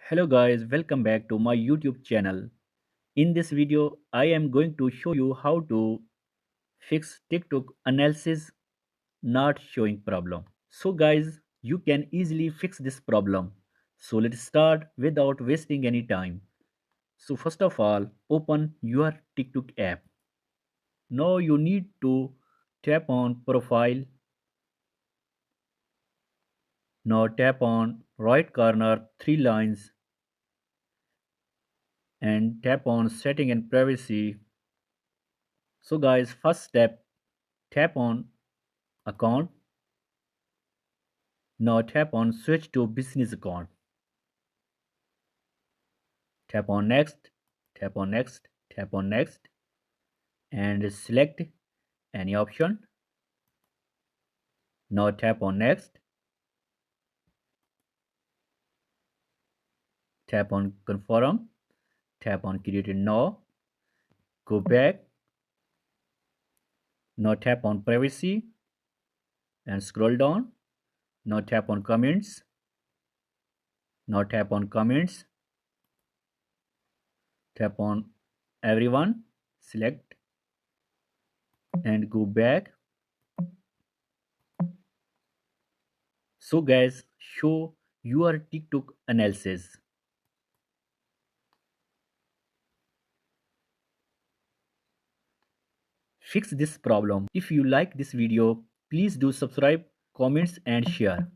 Hello guys, welcome back to my YouTube channel. In this video, I am going to show you how to fix TikTok analysis not showing problem. So guys, you can easily fix this problem. So let's start without wasting any time. So first of all, open your TikTok app. Now you need to tap on profile. Now tap on right corner three lines and tap on setting and privacy. So guys, first step, tap on account. Now tap on switch to business account. Tap on next, tap on next, tap on next and select any option. Now tap on next, tap on confirm, tap on create it now, go back. Now tap on privacy and scroll down. Now tap on comments. Now tap on comments, tap on everyone, select and go back. So guys, show your TikTok analysis. Fix this problem. If you like this video, please do subscribe, comments and share.